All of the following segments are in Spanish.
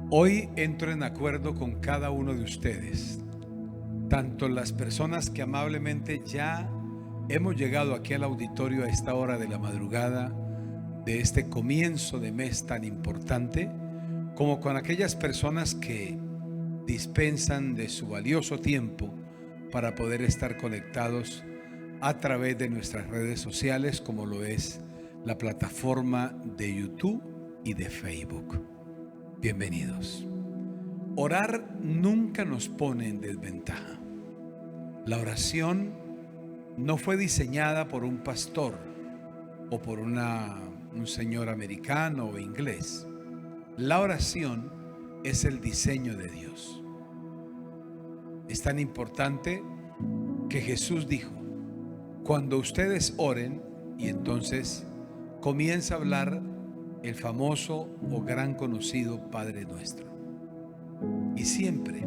Hoy entro en acuerdo con cada uno de ustedes, tanto las personas que amablemente ya hemos llegado aquí al auditorio a esta hora de la madrugada de este comienzo de mes tan importante, como con aquellas personas que dispensan de su valioso tiempo para poder estar conectados a través de nuestras redes sociales, como lo es la plataforma de YouTube y de Facebook. Bienvenidos. Orar nunca nos pone en desventaja. La oración no fue diseñada por un pastor o por un señor americano o inglés. La oración es el diseño de Dios. Es tan importante que Jesús dijo: cuando ustedes oren, y entonces comienza a hablar el famoso o gran conocido Padre Nuestro. Y siempre,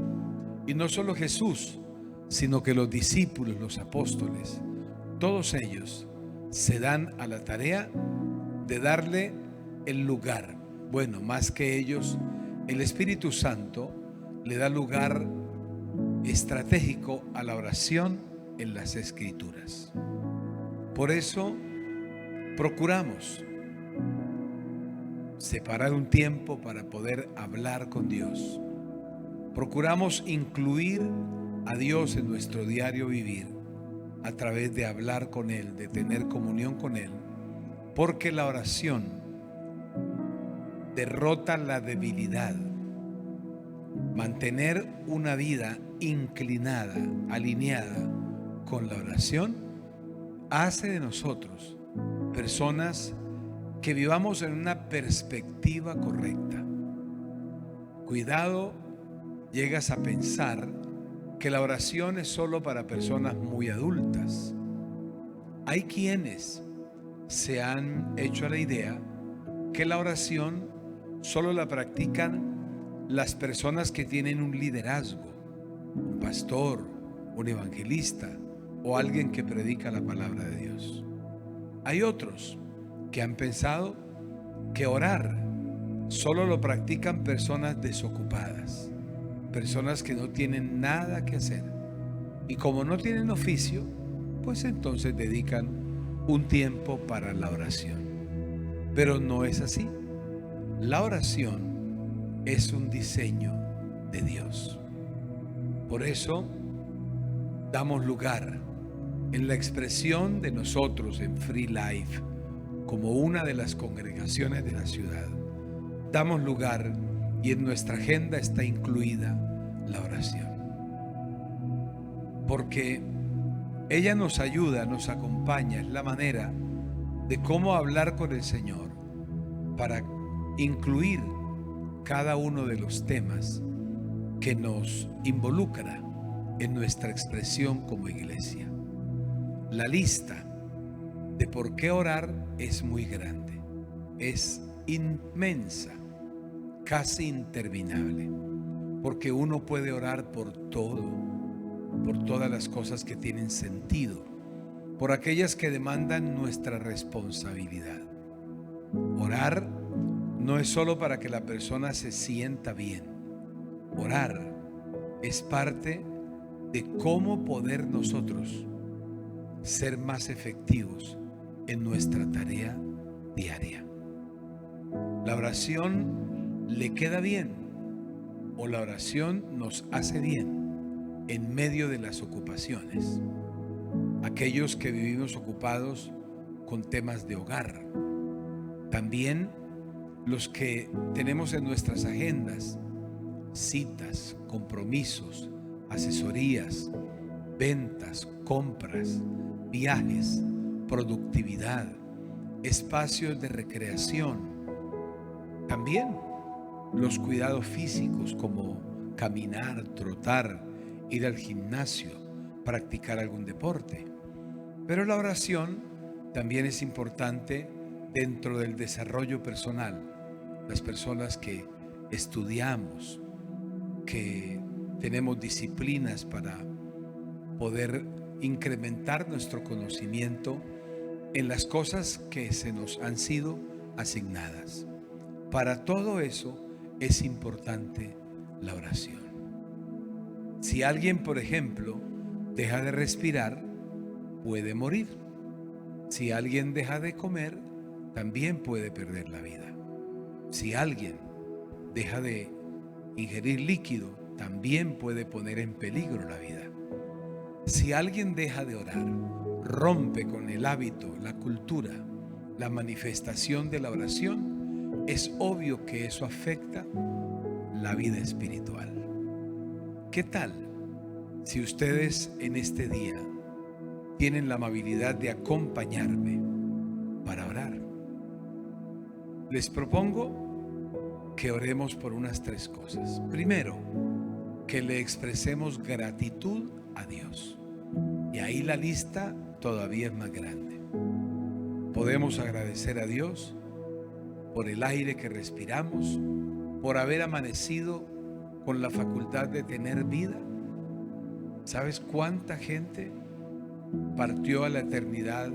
y no solo Jesús, sino que los discípulos, los apóstoles, todos ellos se dan a la tarea de darle el lugar. Bueno, más que ellos, el Espíritu Santo le da lugar estratégico a la oración en las Escrituras. Por eso procuramos separar un tiempo para poder hablar con Dios. Procuramos incluir a Dios en nuestro diario vivir a través de hablar con Él, de tener comunión con Él, porque la oración derrota la debilidad. Mantener una vida inclinada, alineada con la oración, hace de nosotros personas que vivamos en una perspectiva correcta. Cuidado, llegas a pensar que la oración es solo para personas muy adultas. Hay quienes se han hecho a la idea que la oración solo la practican las personas que tienen un liderazgo, un pastor, un evangelista o alguien que predica la palabra de Dios. Hay otros que han pensado que orar solo lo practican personas desocupadas, personas que no tienen nada que hacer, y como no tienen oficio, pues entonces dedican un tiempo para la oración. Pero no es así. La oración es un diseño de Dios. Por eso damos lugar en la expresión de nosotros en Free Life, como una de las congregaciones de la ciudad. Damos lugar y en nuestra agenda está incluida la oración, porque ella nos ayuda, nos acompaña, es la manera de cómo hablar con el Señor para incluir cada uno de los temas que nos involucra en nuestra expresión como iglesia. La lista de por qué orar es muy grande, es inmensa, casi interminable, porque uno puede orar por todo, por todas las cosas que tienen sentido, por aquellas que demandan nuestra responsabilidad. Orar no es solo para que la persona se sienta bien. Orar es parte de cómo poder nosotros ser más efectivos en nuestra tarea diaria. La oración le queda bien, o la oración nos hace bien en medio de las ocupaciones. Aquellos que vivimos ocupados con temas de hogar, también los que tenemos en nuestras agendas citas, compromisos, asesorías, ventas, compras, viajes, productividad, espacios de recreación. También los cuidados físicos como caminar, trotar, ir al gimnasio, practicar algún deporte. Pero la oración también es importante dentro del desarrollo personal. Las personas que estudiamos, que tenemos disciplinas para poder incrementar nuestro conocimiento en las cosas que se nos han sido asignadas. Para todo eso es importante la oración. Si alguien, por ejemplo, deja de respirar, puede morir. Si alguien deja de comer, también puede perder la vida. Si alguien deja de ingerir líquido, también puede poner en peligro la vida. Si alguien deja de orar, rompe con el hábito, la cultura, la manifestación de la oración, es obvio que eso afecta la vida espiritual. ¿Qué tal si ustedes en este día tienen la amabilidad de acompañarme para orar? Les propongo que oremos por unas 3 cosas. Primero, que le expresemos gratitud a Dios. Y ahí la lista todavía es más grande. Podemos agradecer a Dios por el aire que respiramos, por haber amanecido con la facultad de tener vida. ¿Sabes cuánta gente partió a la eternidad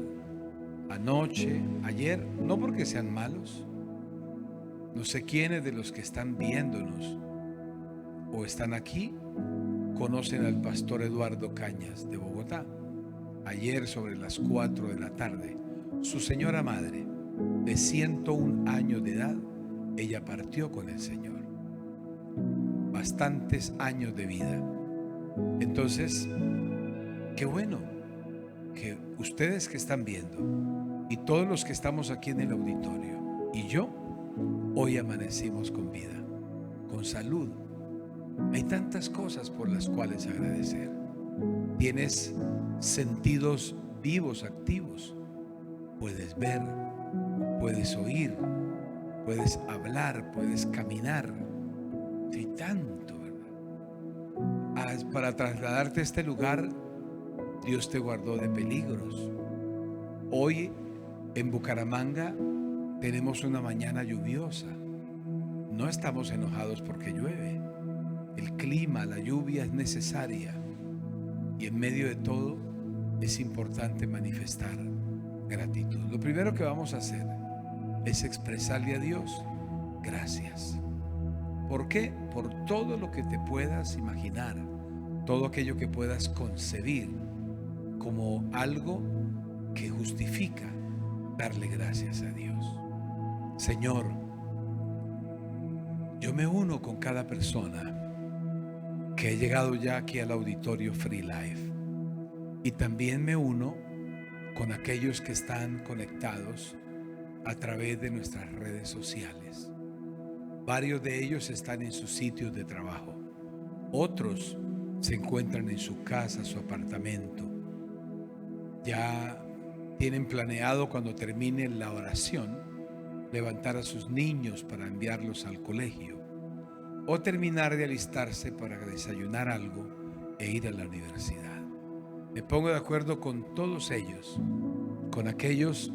anoche, ayer? No porque sean malos. No sé quiénes de los que están viéndonos o están aquí conocen al pastor Eduardo Cañas de Bogotá. Ayer sobre las 4 de la tarde, su señora madre de 101 años de edad, ella partió con el Señor. Bastantes años de vida. Entonces, qué bueno que ustedes que están viendo y todos los que estamos aquí en el auditorio y yo, hoy amanecimos con vida, con salud. Hay tantas cosas por las cuales agradecer. Tienes sentidos vivos, activos. Puedes ver, puedes oír, puedes hablar, puedes caminar. Hay tanto, ¿verdad? Para trasladarte a este lugar, Dios te guardó de peligros. Hoy en Bucaramanga tenemos una mañana lluviosa. No estamos enojados porque llueve. El clima, la lluvia es necesaria. Y en medio de todo es importante manifestar gratitud. Lo primero que vamos a hacer es expresarle a Dios gracias. ¿Por qué? Por todo lo que te puedas imaginar, todo aquello que puedas concebir como algo que justifica darle gracias a Dios. Señor, yo me uno con cada persona que he llegado ya aquí al auditorio Free Life, y también me uno con aquellos que están conectados a través de nuestras redes sociales. Varios de ellos están en sus sitios de trabajo, otros se encuentran en su casa, su apartamento. Ya tienen planeado, cuando termine la oración, levantar a sus niños para enviarlos al colegio, o terminar de alistarse para desayunar algo e ir a la universidad. Me pongo de acuerdo con todos ellos, con aquellos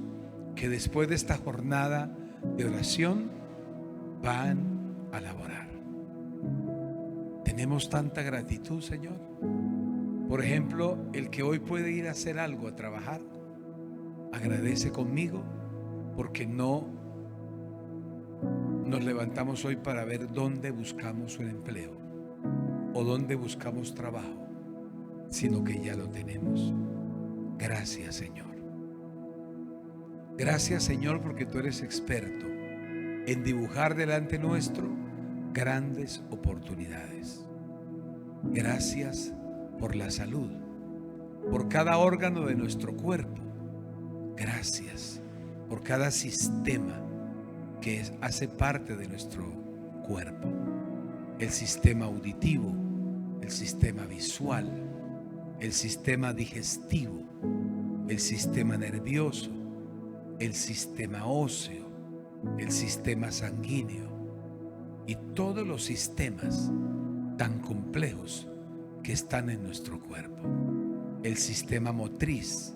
que después de esta jornada de oración van a laborar. Tenemos tanta gratitud, Señor. Por ejemplo, el que hoy puede ir a hacer algo, a trabajar, agradece conmigo porque no nos levantamos hoy para ver dónde buscamos un empleo o dónde buscamos trabajo, sino que ya lo tenemos. Gracias, Señor. Gracias, Señor, porque tú eres experto en dibujar delante nuestro grandes oportunidades. Gracias por la salud, por cada órgano de nuestro cuerpo. Gracias por cada sistema que hace parte de nuestro cuerpo. El sistema auditivo, el sistema visual, el sistema digestivo, el sistema nervioso, el sistema óseo, el sistema sanguíneo y todos los sistemas tan complejos que están en nuestro cuerpo. El sistema motriz,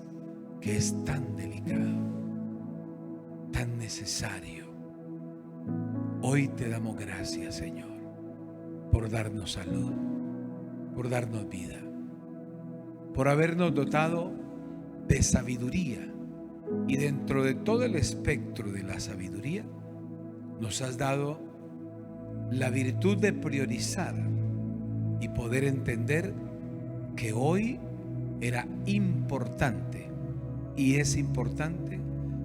que es tan delicado, tan necesario. Hoy te damos gracias, Señor, por darnos salud, por darnos vida, por habernos dotado de sabiduría, y dentro de todo el espectro de la sabiduría nos has dado la virtud de priorizar y poder entender que hoy era importante y es importante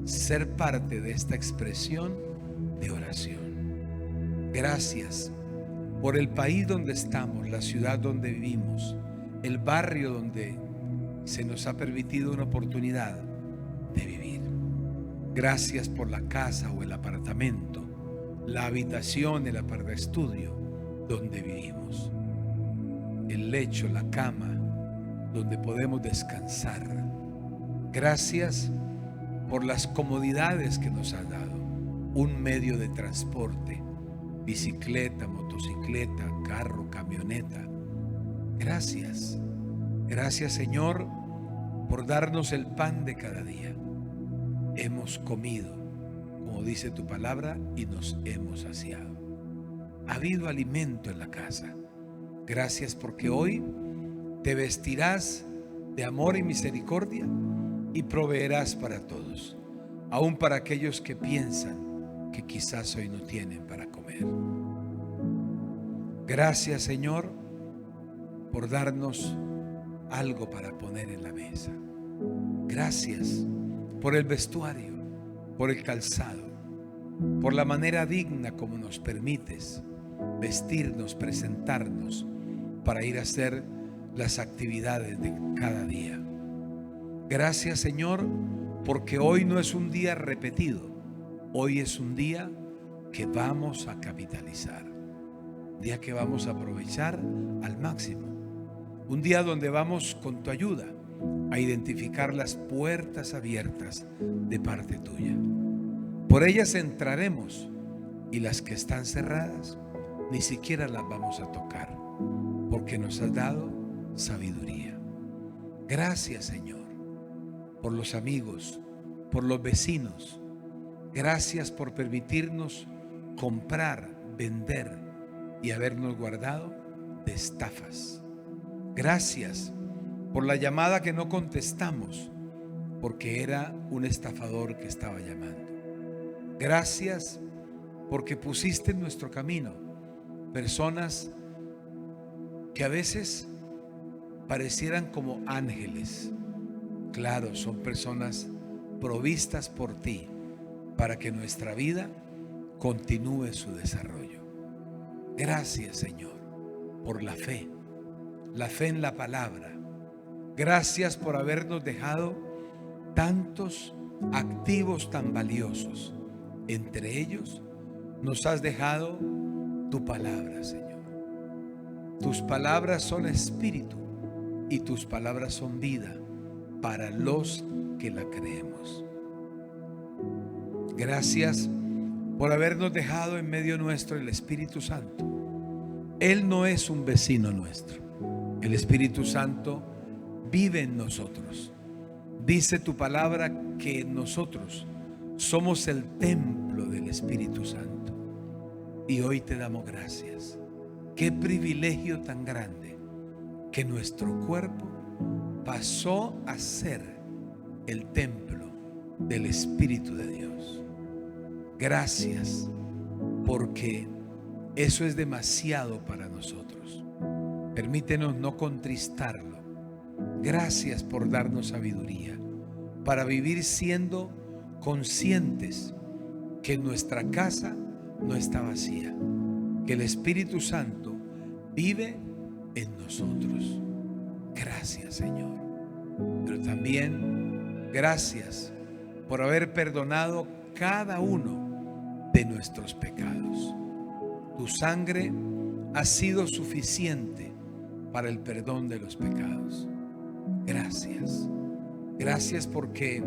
ser parte de esta expresión de oración. Gracias por el país donde estamos, la ciudad donde vivimos, el barrio donde se nos ha permitido una oportunidad de vivir. Gracias por la casa o el apartamento, la habitación, el estudio donde vivimos, el lecho, la cama donde podemos descansar. Gracias por las comodidades que nos has dado, un medio de transporte, bicicleta, motocicleta, carro, camioneta. Gracias, gracias Señor por darnos el pan de cada día. Hemos comido, como dice tu palabra, y nos hemos saciado. Ha habido alimento en la casa. Gracias porque hoy te vestirás de amor y misericordia y proveerás para todos, aún para aquellos que piensan que quizás hoy no tienen para comer. Gracias Señor por darnos algo para poner en la mesa. Gracias por el vestuario, por el calzado, por la manera digna como nos permites vestirnos, presentarnos para ir a hacer las actividades de cada día. Gracias Señor porque hoy no es un día repetido, hoy es un día que vamos a capitalizar, un día que vamos a aprovechar al máximo, un día donde vamos con tu ayuda a identificar las puertas abiertas de parte tuya. Por ellas entraremos y las que están cerradas ni siquiera las vamos a tocar, porque nos has dado sabiduría. Gracias Señor por los amigos, por los vecinos. Gracias por permitirnos comprar, vender y habernos guardado de estafas. Gracias por la llamada que no contestamos porque era un estafador que estaba llamando. Gracias porque pusiste en nuestro camino personas que a veces parecieran como ángeles. Claro, son personas provistas por ti para que nuestra vida continúe su desarrollo. Gracias Señor por la fe en la palabra. Gracias por habernos dejado tantos activos tan valiosos. Entre ellos nos has dejado tu palabra, Señor. Tus palabras son espíritu y tus palabras son vida para los que la creemos. Gracias por habernos dejado en medio nuestro el Espíritu Santo. Él no es un vecino nuestro. El Espíritu Santo vive en nosotros. Dice tu palabra que nosotros somos el templo del Espíritu Santo. Y hoy te damos gracias. Qué privilegio tan grande que nuestro cuerpo pasó a ser el templo del Espíritu de Dios. Gracias, porque eso es demasiado para nosotros. Permítenos no contristarlo. Gracias por darnos sabiduría para vivir siendo conscientes que nuestra casa no está vacía, que el Espíritu Santo vive en nosotros. Gracias, Señor. Pero también gracias por haber perdonado cada uno de nuestros pecados. Tu sangre ha sido suficiente para el perdón de los pecados. Gracias. Gracias porque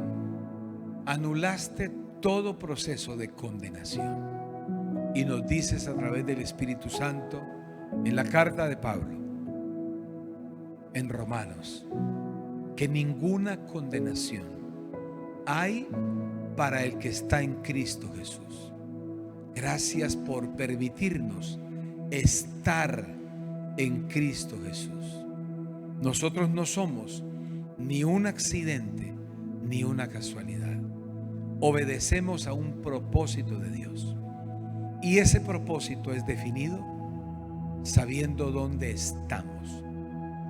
anulaste todo proceso de condenación. Y nos dices a través del Espíritu Santo en la carta de Pablo, en Romanos, que ninguna condenación hay para el que está en Cristo Jesús. Gracias por permitirnos estar en Cristo Jesús. Nosotros no somos ni un accidente ni una casualidad. Obedecemos a un propósito de Dios. Y ese propósito es definido sabiendo dónde estamos.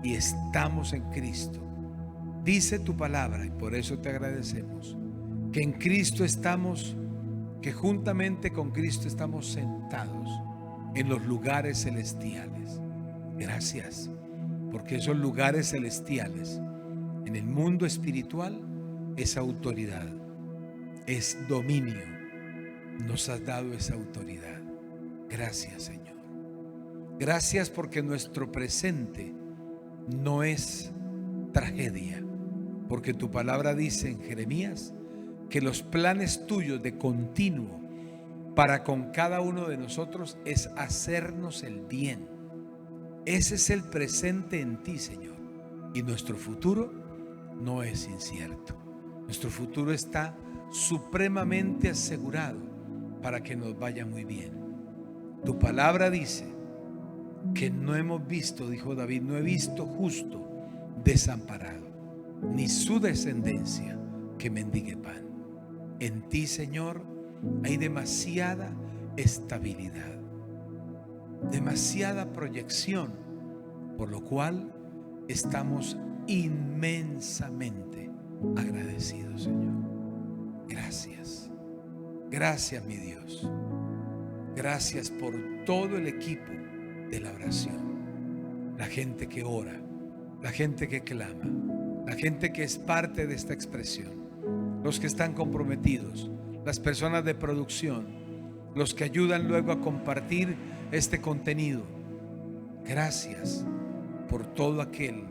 Y estamos en Cristo. Dice tu palabra, y por eso te agradecemos, que en Cristo estamos, que juntamente con Cristo estamos sentados en los lugares celestiales. Gracias, porque esos lugares celestiales en el mundo espiritual es autoridad, es dominio. Nos has dado esa autoridad. Gracias, Señor. Gracias porque nuestro presente no es tragedia, porque tu palabra dice en Jeremías que los planes tuyos de continuo para con cada uno de nosotros es hacernos el bien. Ese es el presente en ti, Señor. Y nuestro futuro no es incierto. Nuestro futuro está supremamente asegurado para que nos vaya muy bien. Tu palabra dice que no hemos visto, dijo David, no he visto justo desamparado, ni su descendencia que mendigue pan. En ti, Señor, hay demasiada estabilidad, demasiada proyección, por lo cual estamos inmensamente agradecidos, Señor. Gracias. Gracias, mi Dios. Gracias por todo el equipo de la oración. La gente que ora, la gente que clama, la gente que es parte de esta expresión, los que están comprometidos, las personas de producción, los que ayudan luego a compartir este contenido. Gracias por todo aquel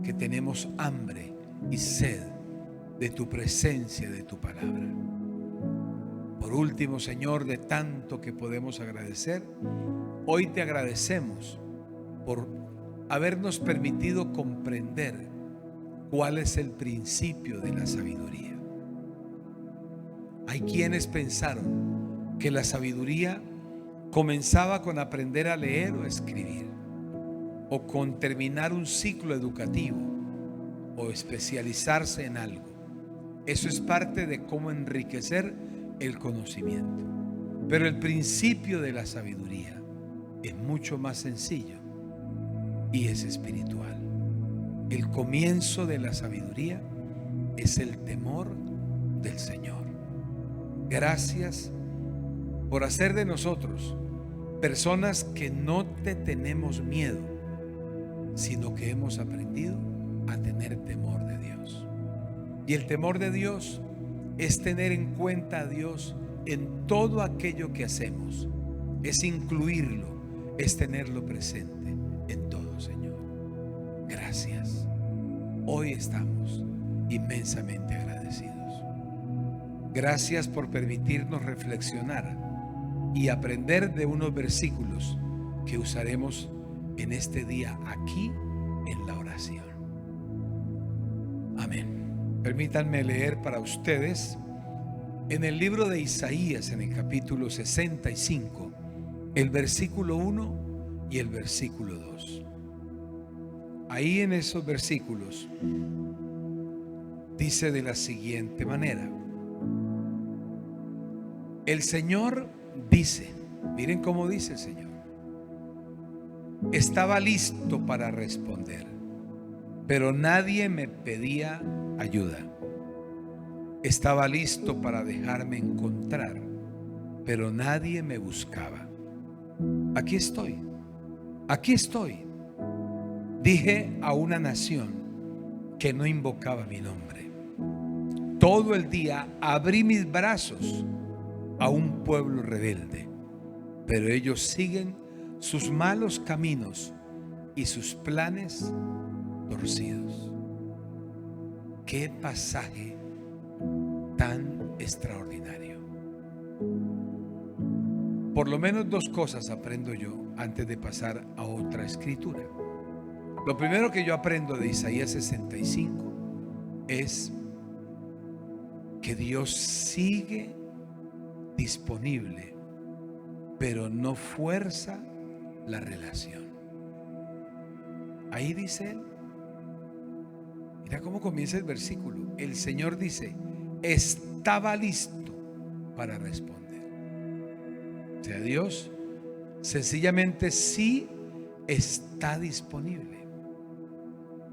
que tenemos hambre y sed de tu presencia, de tu palabra. Por último, Señor, de tanto que podemos agradecer, hoy te agradecemos por habernos permitido comprender cuál es el principio de la sabiduría. Hay quienes pensaron que la sabiduría comenzaba con aprender a leer o escribir, o con terminar un ciclo educativo, o especializarse en algo. Eso es parte de cómo enriquecer el conocimiento. Pero el principio de la sabiduría es mucho más sencillo y es espiritual. El comienzo de la sabiduría es el temor del Señor. Gracias por hacer de nosotros personas que no te tenemos miedo, sino que hemos aprendido a tener temor de Dios. Y el temor de Dios es tener en cuenta a Dios en todo aquello que hacemos, es incluirlo, es tenerlo presente en todo, Señor. Gracias. Hoy estamos inmensamente agradecidos. Gracias por permitirnos reflexionar y aprender de unos versículos que usaremos en este día aquí en la oración. Amén. Permítanme leer para ustedes en el libro de Isaías, en el capítulo 65, el versículo 1 y el versículo 2. Ahí en esos versículos dice de la siguiente manera: el Señor dice, miren cómo dice el Señor, estaba listo para responder, pero nadie me pedía ayuda. Estaba listo para dejarme encontrar, pero nadie me buscaba. Aquí estoy, aquí estoy. Dije a una nación que no invocaba mi nombre. Todo el día abrí mis brazos a un pueblo rebelde, pero ellos siguen sus malos caminos y sus planes torcidos. Qué pasaje tan extraordinario. Por lo menos dos cosas aprendo yo antes de pasar a otra escritura. Lo primero que yo aprendo de Isaías 65 es que Dios sigue disponible, pero no fuerza la relación. Ahí dice él. Mira cómo comienza el versículo. El Señor dice, estaba listo para responder. O sea, Dios sencillamente sí está disponible.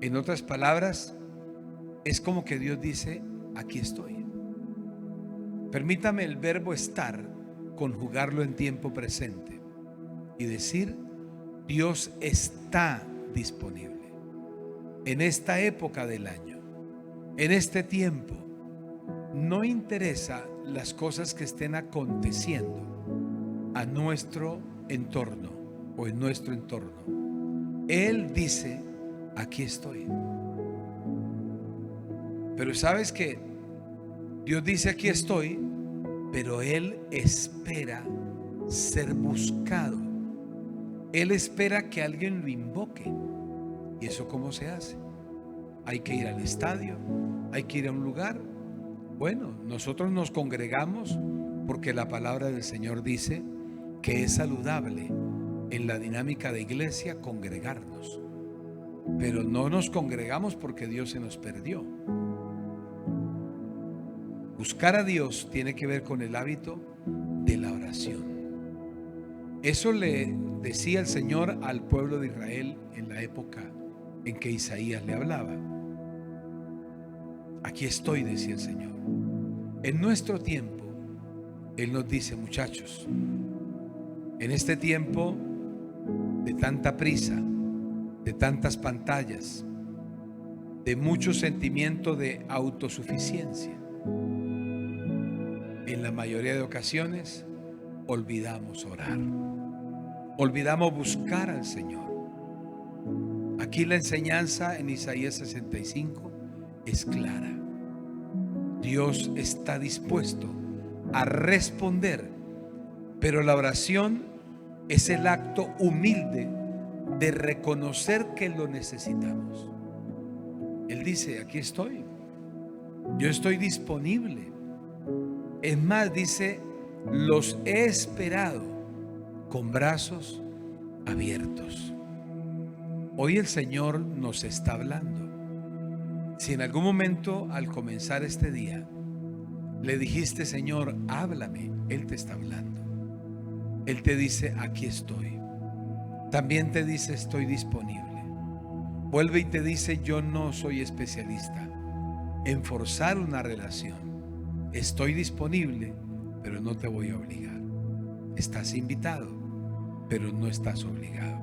En otras palabras, es como que Dios dice: aquí estoy. Permítame el verbo estar, conjugarlo en tiempo presente y decir: Dios está disponible en esta época del año, en este tiempo. No interesa las cosas que estén aconteciendo a nuestro entorno o en nuestro entorno. Él dice: aquí estoy. Pero sabes que Dios dice: aquí estoy, pero Él espera ser buscado. Él espera que alguien lo invoque. ¿Y eso cómo se hace? Hay que ir al estadio, hay que ir a un lugar. Bueno, nosotros nos congregamos porque la palabra del Señor dice que es saludable en la dinámica de iglesia congregarnos. Pero no nos congregamos porque Dios se nos perdió. Buscar a Dios tiene que ver con el hábito de la oración. Eso le decía el Señor al pueblo de Israel en la época en que Isaías le hablaba. Aquí estoy, decía el Señor. En nuestro tiempo, Él nos dice: muchachos, en este tiempo de tanta prisa, de tantas pantallas, de mucho sentimiento de autosuficiencia, en la mayoría de ocasiones olvidamos orar, olvidamos buscar al Señor. Aquí la enseñanza en Isaías 65 es clara. Dios está dispuesto a responder, pero la oración es el acto humilde de reconocer que lo necesitamos. Él dice: aquí estoy, yo estoy disponible. Es más, dice: los he esperado con brazos abiertos. Hoy el Señor nos está hablando. Si en algún momento al comenzar este día le dijiste: Señor, háblame, Él te está hablando. Él te dice: aquí estoy. También te dice: estoy disponible. Vuelve y te dice: yo no soy especialista en forzar una relación. Estoy disponible, pero no te voy a obligar. Estás invitado, pero no estás obligado.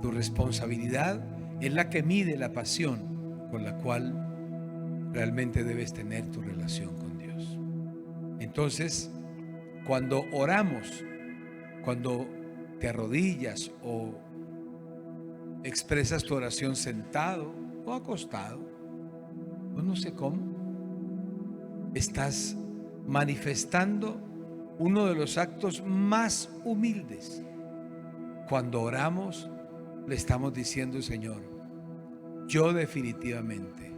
Tu responsabilidad es la que mide la pasión con la cual realmente debes tener tu relación con Dios. Entonces, cuando oramos, cuando te arrodillas o expresas tu oración sentado o acostado, o no sé cómo, estás manifestando uno de los actos más humildes. Cuando oramos, le estamos diciendo: Señor, yo definitivamente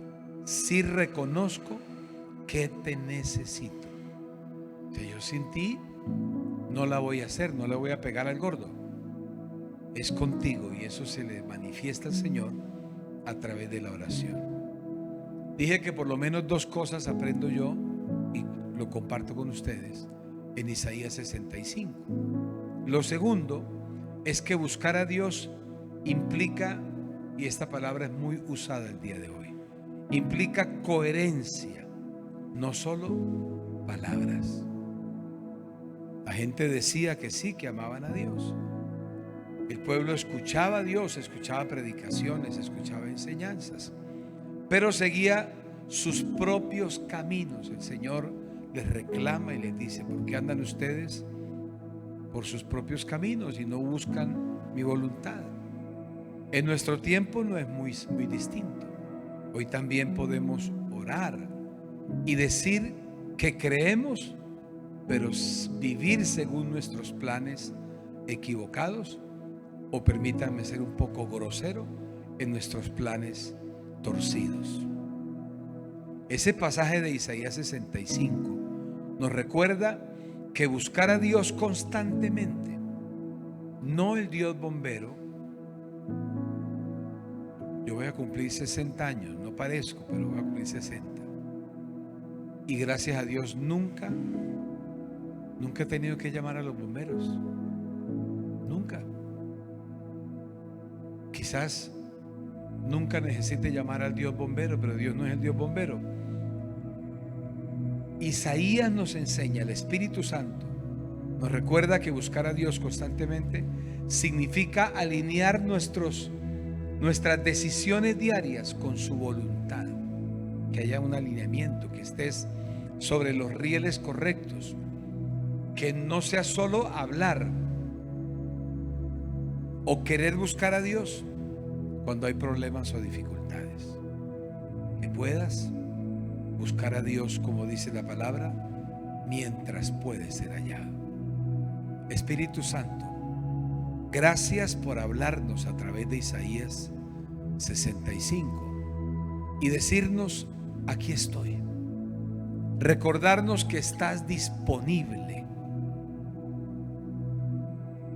sí reconozco que te necesito. O sea, yo sin ti no la voy a hacer, no le voy a pegar al gordo. Es contigo, y eso se le manifiesta al Señor a través de la oración. Dije que por lo menos dos cosas aprendo yo y lo comparto con ustedes en Isaías 65. Lo segundo es que buscar a Dios implica, y esta palabra es muy usada el día de hoy, implica coherencia, no solo palabras. La gente decía que sí, que amaban a Dios. El pueblo escuchaba a Dios, escuchaba predicaciones, escuchaba enseñanzas, pero seguía sus propios caminos. El Señor les reclama y les dice: ¿por qué andan ustedes por sus propios caminos y no buscan mi voluntad? En nuestro tiempo no es muy distinto. Hoy también podemos orar y decir que creemos, pero vivir según nuestros planes equivocados, o permítanme ser un poco grosero, en nuestros planes torcidos. Ese pasaje de Isaías 65 nos recuerda que buscar a Dios constantemente, no el Dios bombero. Yo voy a cumplir 60 años, no parezco, pero voy a cumplir 60. Y gracias a Dios nunca Nunca he tenido que llamar a los bomberos. Nunca. Quizás nunca necesite llamar al Dios bombero, pero Dios no es el Dios bombero. Isaías nos enseña, el Espíritu Santo nos recuerda que buscar a Dios constantemente significa alinear nuestras decisiones diarias con su voluntad. Que haya un alineamiento, que estés sobre los rieles correctos, que no sea solo hablar o querer buscar a Dios cuando hay problemas o dificultades. Que puedas buscar a Dios, como dice la palabra, mientras puede ser hallado. Espíritu Santo, gracias por hablarnos a través de Isaías 65 y decirnos: aquí estoy. Recordarnos que estás disponible,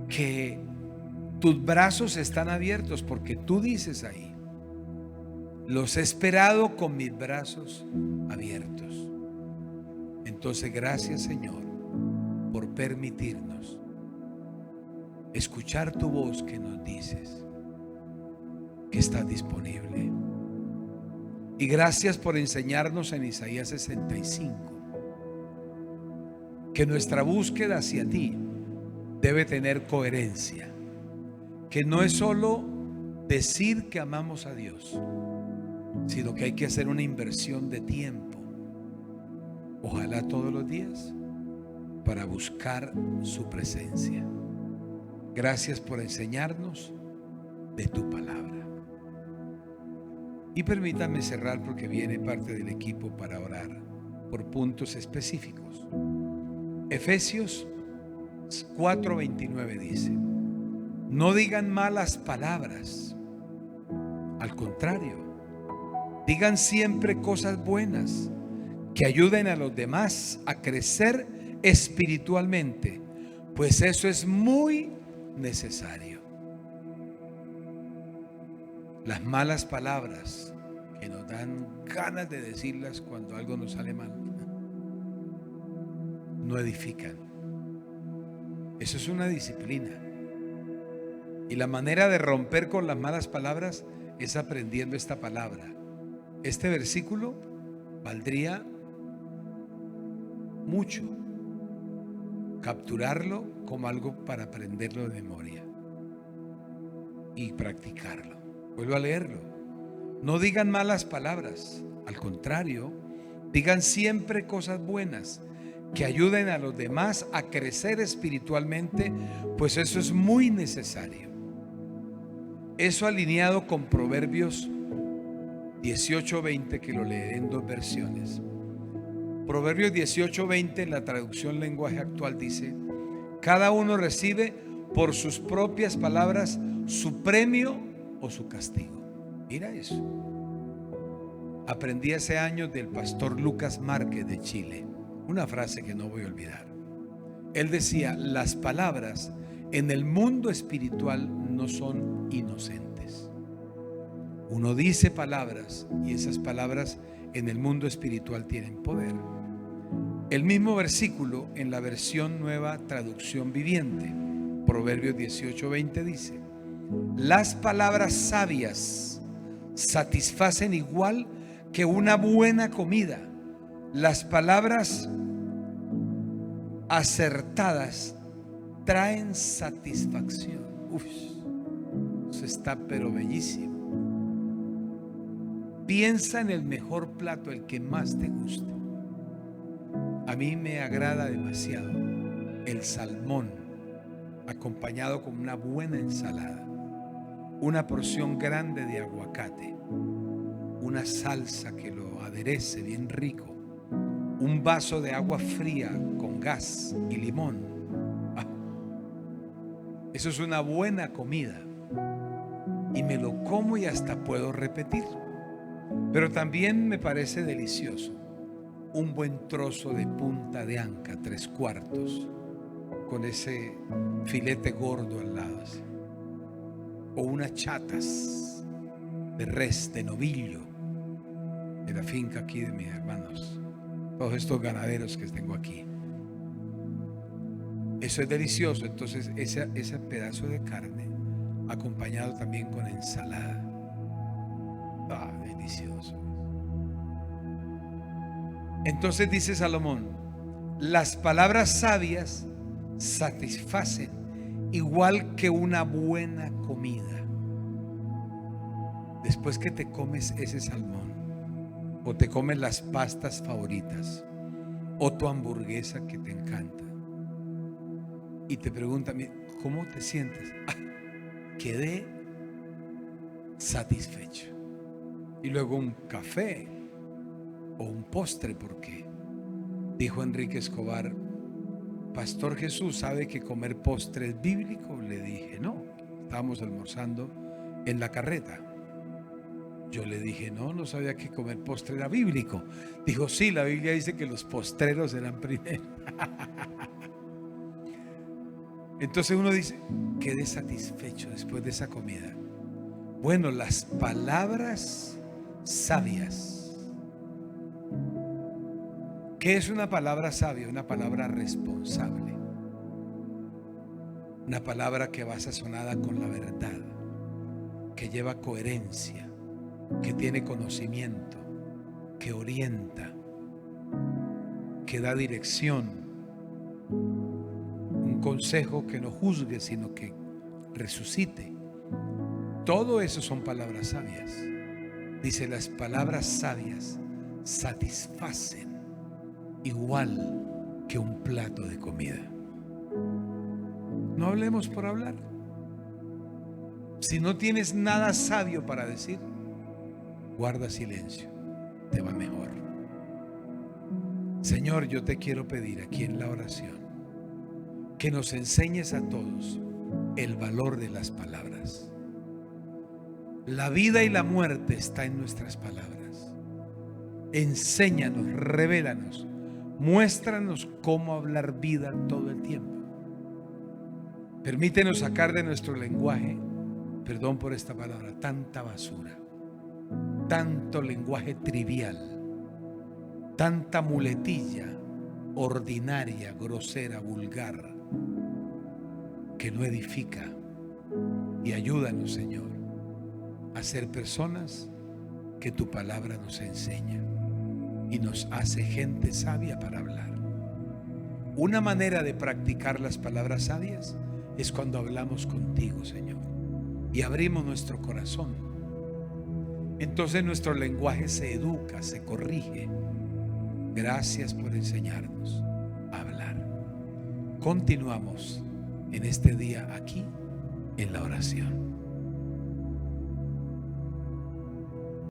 que tus brazos están abiertos, porque tú dices ahí: los he esperado con mis brazos abiertos. Entonces, gracias, Señor, por permitirnos escuchar tu voz, que nos dices que estás disponible. Y gracias por enseñarnos en Isaías 65 que nuestra búsqueda hacia ti debe tener coherencia, que no es solo decir que amamos a Dios, sino que hay que hacer una inversión de tiempo, ojalá todos los días, para buscar su presencia. Gracias por enseñarnos de tu palabra. Y permítanme cerrar, porque viene parte del equipo para orar por puntos específicos. Efesios 4:29 dice: no digan malas palabras, al contrario, digan siempre cosas buenas que ayuden a los demás a crecer espiritualmente, pues eso es muy necesario. Las malas palabras, que nos dan ganas de decirlas cuando algo nos sale mal, no edifican. Eso es una disciplina. Y la manera de romper con las malas palabras es aprendiendo esta palabra. Este versículo valdría mucho capturarlo como algo para aprenderlo de memoria y practicarlo. Vuelvo a leerlo. No digan malas palabras, al contrario, digan siempre cosas buenas que ayuden a los demás a crecer espiritualmente, pues eso es muy necesario. Eso alineado con Proverbios 18:20, que lo leeré en dos versiones. Proverbios 18:20, en la traducción lenguaje actual, dice: cada uno recibe por sus propias palabras su premio o su castigo. Mira eso. Aprendí hace años del pastor Lucas Márquez de Chile una frase que no voy a olvidar. Él decía: las palabras en el mundo espiritual no son inocentes. Uno dice palabras y esas palabras en el mundo espiritual tienen poder. El mismo versículo en la versión Nueva Traducción Viviente, Proverbios 18:20, dice: las palabras sabias satisfacen igual que una buena comida. Las palabras acertadas traen satisfacción. Uf, eso está pero bellísimo. Piensa en el mejor plato, el que más te guste. A mí me agrada demasiado el salmón acompañado con una buena ensalada, una porción grande de aguacate, una salsa que lo aderece bien rico, un vaso de agua fría con gas y limón. Eso es una buena comida y me lo como y hasta puedo repetir. Pero también me parece delicioso un buen trozo de punta de anca 3/4 con ese filete gordo al lado, así. O unas chatas de res, de novillo, de la finca aquí de mis hermanos, todos estos ganaderos que tengo aquí. Eso es delicioso. Entonces ese pedazo de carne acompañado también con ensalada. Ah, delicioso. Entonces dice Salomón: las palabras sabias satisfacen igual que una buena comida. Después que te comes ese salmón, o te comes las pastas favoritas, o tu hamburguesa que te encanta, y te preguntan: ¿cómo te sientes? Quedé satisfecho. Y luego un café o un postre, porque dijo Enrique Escobar: Pastor Jesús, ¿sabe que comer postre es bíblico? Le dije: no. Estábamos almorzando en la carreta. Yo le dije: no sabía que comer postre era bíblico. Dijo: sí, la Biblia dice que los postreros eran primero. Entonces uno dice: quedé satisfecho después de esa comida. Bueno, las palabras sabias. ¿Qué es una palabra sabia? Una palabra responsable. Una palabra que va sazonada con la verdad, que lleva coherencia, que tiene conocimiento, que orienta, que da dirección. Un consejo que no juzgue, sino que resucite. Todo eso son palabras sabias. Dice: las palabras sabias satisfacen igual que un plato de comida. No hablemos por hablar. Si no tienes nada sabio para decir, guarda silencio, te va mejor. Señor, yo te quiero pedir aquí en la oración que nos enseñes a todos el valor de las palabras. La vida y la muerte está en nuestras palabras. Enséñanos, revélanos, muéstranos cómo hablar vida todo el tiempo. Permítenos sacar de nuestro lenguaje, perdón por esta palabra, tanta basura, tanto lenguaje trivial, tanta muletilla ordinaria, grosera, vulgar, que no edifica. Y ayúdanos, Señor, a ser personas que tu palabra nos enseña y nos hace gente sabia para hablar. Una manera de practicar las palabras sabias es cuando hablamos contigo, Señor, y abrimos nuestro corazón. Entonces nuestro lenguaje se educa, se corrige. Gracias por enseñarnos a hablar. Continuamos en este día aquí en la oración.